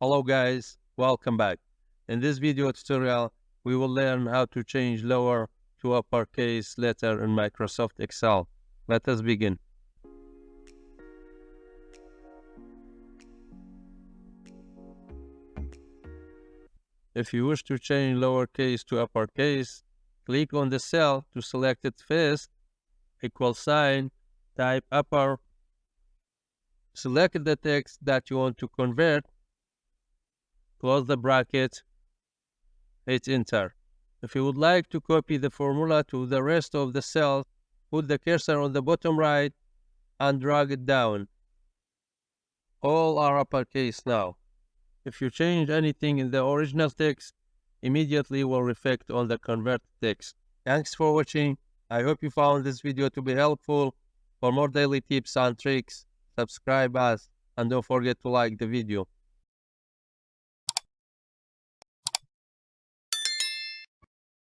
Hello guys, welcome back. In this video tutorial, we will learn how to change lower to uppercase letter in Microsoft Excel. Let us begin. If you wish to change lowercase to uppercase, click on the cell to select it first, equal sign, type upper, select the text that you want to convert, close the bracket, hit enter. If you would like to copy the formula to the rest of the cells, put the cursor on the bottom right and drag it down. All are uppercase now. If you change anything in the original text, immediately will reflect on the converted text. Thanks for watching. I hope you found this video to be helpful. For more daily tips and tricks, subscribe us and don't forget to like the video.